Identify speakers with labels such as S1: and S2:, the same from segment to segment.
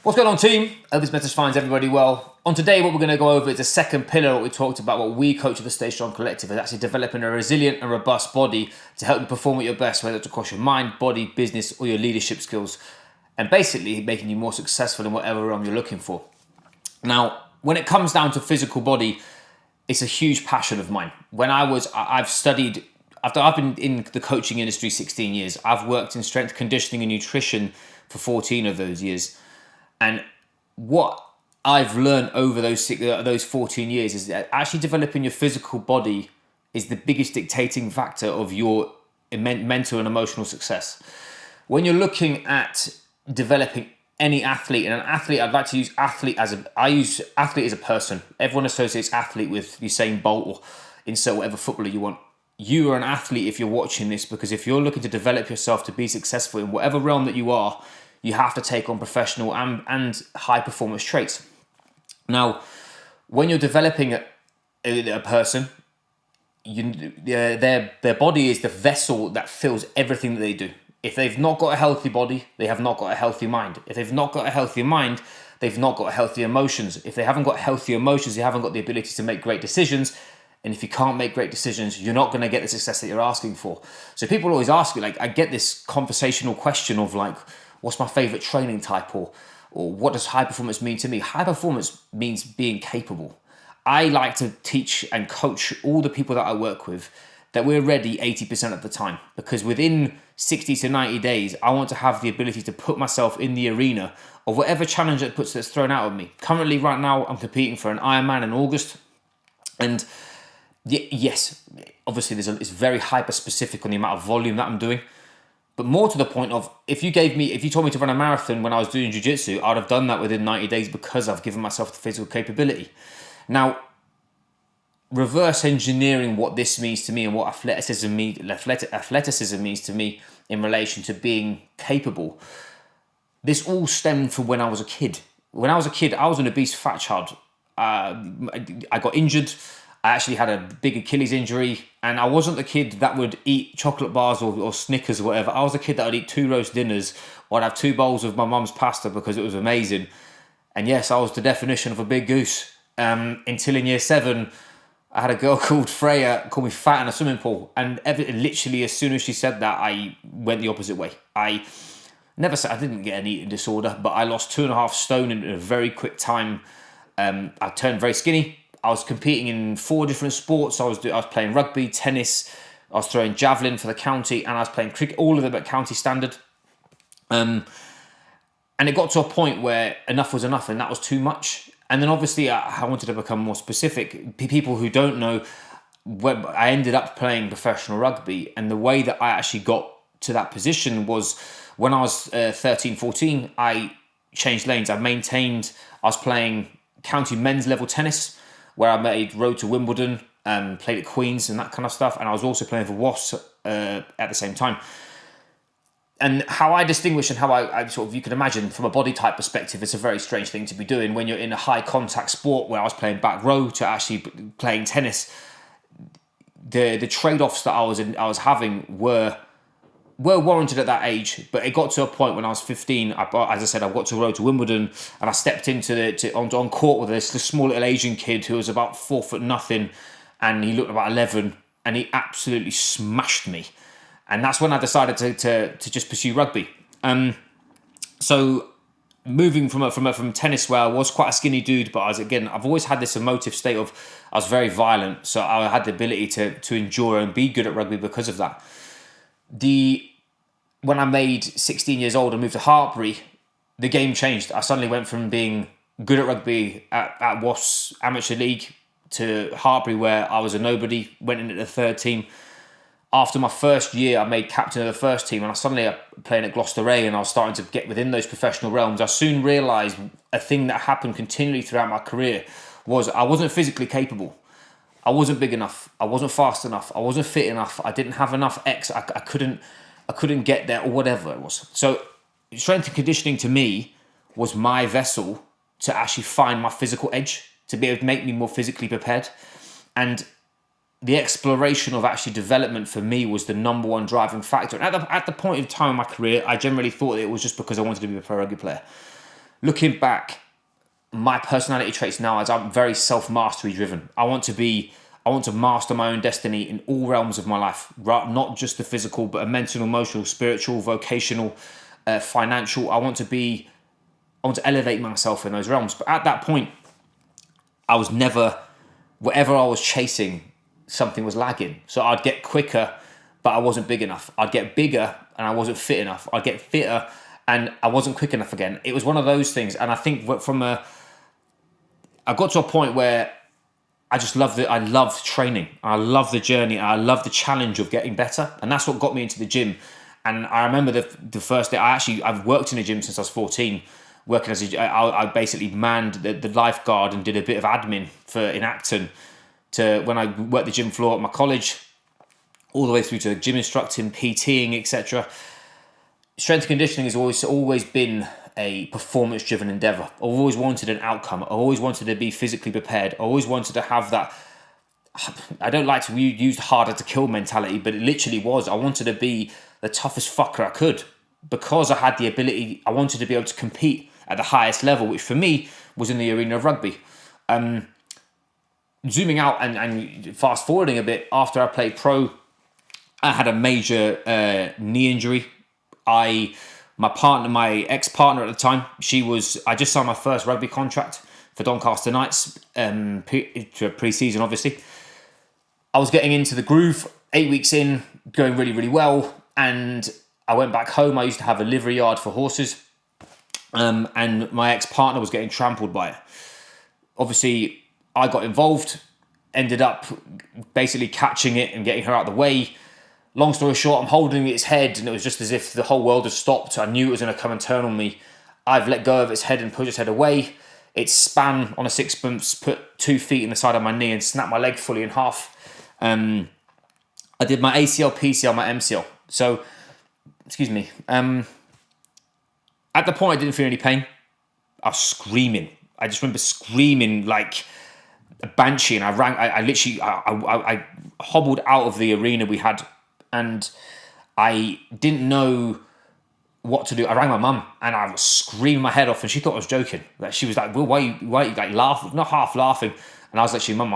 S1: What's going on, team? Hope this message finds everybody well. On today, what we're going to go over is the second pillar what we talked about, what we coach at the Stay Strong Collective, is actually developing a resilient and robust body to help you perform at your best, whether it's across your mind, body, business, or your leadership skills, and basically making you more successful in whatever realm you're looking for. Now, when it comes down to physical body, it's a huge passion of mine. I've been in the coaching industry 16 years. I've worked in strength conditioning and nutrition for 14 of those years. And what I've learned over those 14 years is that actually developing your physical body is the biggest dictating factor of your mental and emotional success. When you're looking at developing any athlete, and an athlete, I'd like to use athlete as a person. Everyone associates athlete with Usain Bolt or insert whatever footballer you want. You are an athlete if you're watching this, because if you're looking to develop yourself to be successful in whatever realm that you are, you have to take on professional and high performance traits. Now, when you're developing a person, their body is the vessel that fills everything that they do. If they've not got a healthy body, they have not got a healthy mind. If they've not got a healthy mind, they've not got healthy emotions. If they haven't got healthy emotions, they haven't got the ability to make great decisions. And if you can't make great decisions, you're not going to get the success that you're asking for. So people always ask you, I get this conversational question of what's my favorite training type, or what does high performance mean to me? High performance means being capable. I like to teach and coach all the people that I work with that we're ready 80% of the time, because within 60 to 90 days, I want to have the ability to put myself in the arena of whatever challenge that's thrown out of me. Currently, right now, I'm competing for an Ironman in August. And yes, obviously it's very hyper specific on the amount of volume that I'm doing. But more to the point of, if you told me to run a marathon when I was doing jiu-jitsu, I'd have done that within 90 days because I've given myself the physical capability. Now, reverse engineering what this means to me and what athleticism means to me in relation to being capable. This all stemmed from when I was a kid. When I was a kid, I was an obese fat child. I got injured. I actually had a big Achilles injury, and I wasn't the kid that would eat chocolate bars or Snickers or whatever. I was the kid that would eat 2 roast dinners, or I'd have 2 bowls of my mum's pasta because it was amazing. And yes, I was the definition of a big goose. Until in year 7, I had a girl called Freya call me fat in a swimming pool. And literally as soon as she said that, I went the opposite way. I didn't get an eating disorder, but I lost 2.5 stone in a very quick time. I turned very skinny. I was competing in 4 different sports. I was playing rugby, tennis, I was throwing javelin for the county, and I was playing cricket, all of them at county standard. And it got to a point where enough was enough, and that was too much. And then obviously I wanted to become more specific. People who don't know, I ended up playing professional rugby, and the way that I actually got to that position was when I was 13, 14, I changed lanes. I was playing county men's level tennis, where I made road to Wimbledon, played at Queen's and that kind of stuff. And I was also playing for Wasps at the same time. And how I distinguish and how I sort of, you can imagine from a body type perspective, it's a very strange thing to be doing when you're in a high contact sport where I was playing back row to actually playing tennis. The trade-offs that I was having were warranted at that age, but it got to a point when I was 15. As I said, I got to road to Wimbledon, and I stepped on court with this small little Asian kid who was about 4 foot nothing, and he looked about 11, and he absolutely smashed me. And that's when I decided to just pursue rugby. So moving from tennis, where I was quite a skinny dude, but I've always had this emotive state of, I was very violent, so I had the ability to endure and be good at rugby because of that. When I made 16 years old and moved to Hartpury, the game changed. I suddenly went from being good at rugby at Wasps Amateur League to Hartpury, where I was a nobody, went into the 3rd team. After my first year, I made captain of the first team, and I suddenly playing at Gloucester A, and I was starting to get within those professional realms. I soon realised a thing that happened continually throughout my career was I wasn't physically capable. I wasn't big enough. I wasn't fast enough. I wasn't fit enough. I didn't have enough X. I couldn't get there, or whatever it was. So strength and conditioning to me was my vessel to actually find my physical edge, to be able to make me more physically prepared. And the exploration of actually development for me was the number one driving factor. And at the point in time in my career, I generally thought it was just because I wanted to be a pro rugby player. looking back, my personality traits now is I'm very self-mastery driven. I want to master my own destiny in all realms of my life, right? Not just the physical, but a mental, emotional, spiritual, vocational, financial. I want to elevate myself in those realms. But at that point, I was never, whatever I was chasing, something was lagging. So I'd get quicker, but I wasn't big enough. I'd get bigger and I wasn't fit enough. I'd get fitter and I wasn't quick enough again. It was one of those things. And I think I got to a point where I loved training. I loved the journey. I loved the challenge of getting better. And that's what got me into the gym. And I remember the first day, I've worked in a gym since I was 14, working I basically manned the lifeguard and did a bit of admin in Acton to when I worked the gym floor at my college, all the way through to gym instructing, PTing, etc. Strength and conditioning has always been a performance-driven endeavor. I've always wanted an outcome. I always wanted to be physically prepared. I always wanted to have that. I don't like to use harder to kill mentality, but it literally was. I wanted to be the toughest fucker I could because I had the ability. I wanted to be able to compete at the highest level, which for me was in the arena of rugby. Zooming out and fast forwarding a bit, after I played pro, I had a major knee injury. My ex-partner at the time, I just signed my first rugby contract for Doncaster Knights, pre-season obviously. I was getting into the groove, 8 weeks in, going really, really well. And I went back home. I used to have a livery yard for horses. And my ex-partner was getting trampled by it. Obviously, I got involved, ended up basically catching it and getting her out of the way. Long story short, I'm holding its head and it was just as if the whole world had stopped. I knew it was going to come and turn on me. I've let go of its head and pushed its head away. It span on a sixpence, put 2 feet in the side of my knee and snapped my leg fully in half. I did my ACL, PCL, my MCL. So, excuse me. At the point, I didn't feel any pain. I was screaming. I just remember screaming like a banshee, and I hobbled out of the arena we had, and I didn't know what to do. I rang my mum, and I was screaming my head off, and she thought I was joking. Like she was like, "Well, why are you like laughing? Not half laughing." And I was like, "Mum,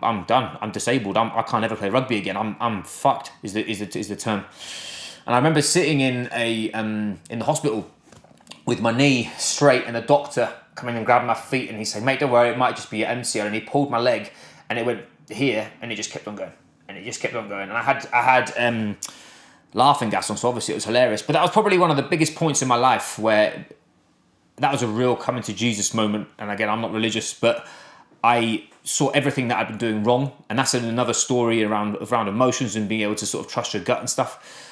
S1: I'm done. I'm disabled. I can't ever play rugby again. I'm fucked." Is the term. And I remember sitting in the hospital with my knee straight, and the doctor coming and grabbing my feet, and he said, "Mate, don't worry, it might just be your MCL." And he pulled my leg, and it went here, and it just kept on going, and it just kept on going. And I had laughing gas on, so obviously it was hilarious. But that was probably one of the biggest points in my life where that was a real coming to Jesus moment. And again, I'm not religious, but I saw everything that I'd been doing wrong, and that's another story around emotions and being able to sort of trust your gut and stuff.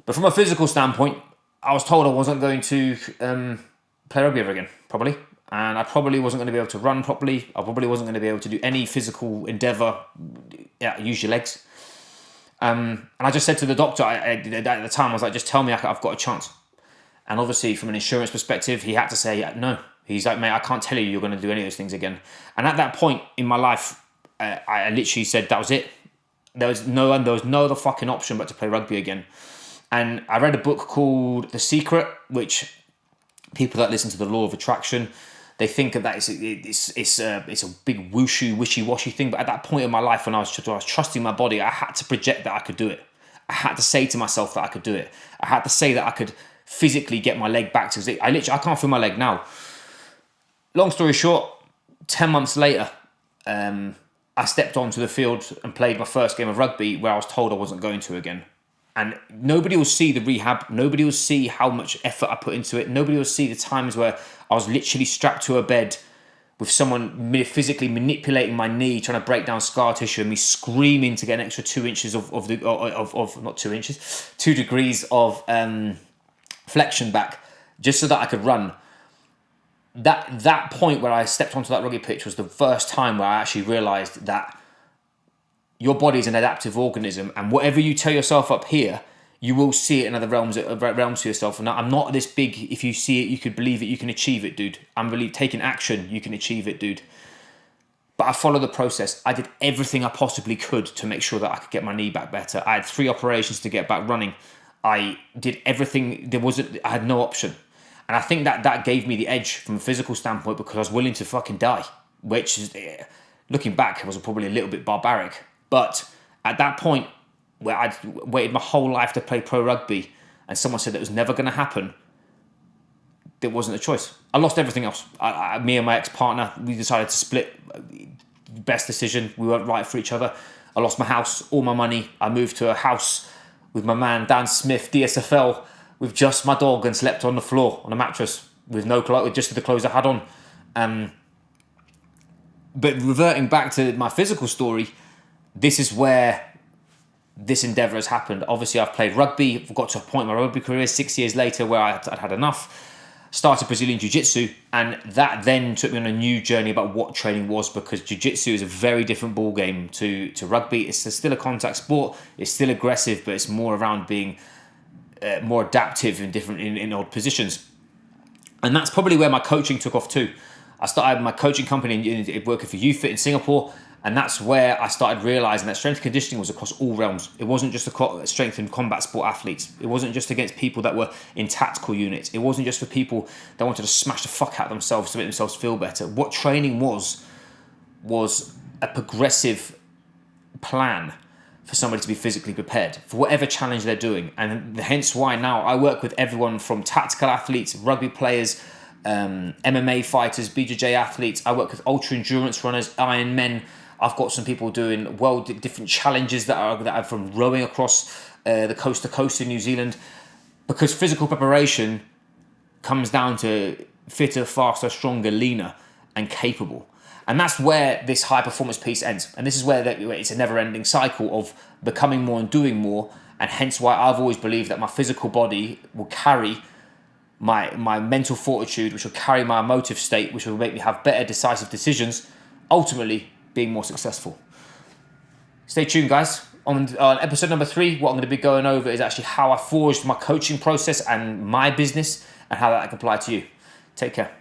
S1: But from a physical standpoint, I was told I wasn't going to play rugby ever again, probably. And I probably wasn't going to be able to run properly. I probably wasn't going to be able to do any physical endeavour. Yeah, use your legs. And I just said to the doctor at the time, I was like, just tell me I've got a chance. And obviously, from an insurance perspective, he had to say no. He's like, mate, I can't tell you you're going to do any of those things again. And at that point in my life, I literally said that was it. There was no other fucking option but to play rugby again. And I read a book called The Secret, which people that listen to the law of attraction, they think of that it's a big whooshy, wishy-washy thing. But at that point in my life, when I was trusting my body, I had to project that I could do it. I had to say to myself that I could do it. I had to say that I could physically get my leg back. I can't feel my leg now. Long story short, 10 months later, I stepped onto the field and played my first game of rugby where I was told I wasn't going to again. And nobody will see the rehab. Nobody will see how much effort I put into it. Nobody will see the times where I was literally strapped to a bed with someone physically manipulating my knee, trying to break down scar tissue, and me screaming to get an extra 2 inches not 2 inches, 2 degrees of flexion back, just so that I could run. That point where I stepped onto that rugby pitch was the first time where I actually realised that your body is an adaptive organism, and whatever you tell yourself up here, you will see it in other realms for yourself. And I'm not this big, if you see it, you could believe it, you can achieve it, dude. I'm really taking action, you can achieve it, dude. But I followed the process. I did everything I possibly could to make sure that I could get my knee back better. I had 3 operations to get back running. I did everything. I had no option. And I think that gave me the edge from a physical standpoint because I was willing to fucking die, which is, looking back, was probably a little bit barbaric. But at that point, where I'd waited my whole life to play pro rugby, and someone said that was never going to happen, there wasn't a choice. I lost everything else. Me and my ex-partner, we decided to split. Best decision. We weren't right for each other. I lost my house, all my money. I moved to a house with my man, Dan Smith, DSFL, with just my dog, and slept on the floor on a mattress with no clothes, with just the clothes I had on. But reverting back to my physical story, this is where this endeavour has happened. Obviously, I've played rugby. I've got to a point in my rugby career 6 years later where I'd had enough. Started Brazilian Jiu-Jitsu, and that then took me on a new journey about what training was, because Jiu-Jitsu is a very different ball game to rugby. It's still a contact sport. It's still aggressive, but it's more around being more adaptive in odd positions. And that's probably where my coaching took off too. I started my coaching company working for YouFit in Singapore, and that's where I started realising that strength and conditioning was across all realms. It wasn't just a strength and combat sport athletes. It wasn't just against people that were in tactical units. It wasn't just for people that wanted to smash the fuck out of themselves to make themselves feel better. What training was a progressive plan for somebody to be physically prepared for whatever challenge they're doing. And hence why now I work with everyone from tactical athletes, rugby players, MMA fighters, BJJ athletes. I work with ultra endurance runners, Ironmen. I've got some people doing different challenges that are from rowing across the coast to coast in New Zealand, because physical preparation comes down to fitter, faster, stronger, leaner, and capable. And that's where this high performance piece ends. And this is where it's a never ending cycle of becoming more and doing more. And hence why I've always believed that my physical body will carry my mental fortitude, which will carry my emotive state, which will make me have better decisive decisions, ultimately being more successful. Stay tuned, guys. On episode number 3, what I'm going to be going over is actually how I forged my coaching process and my business, and how that can apply to you. Take care.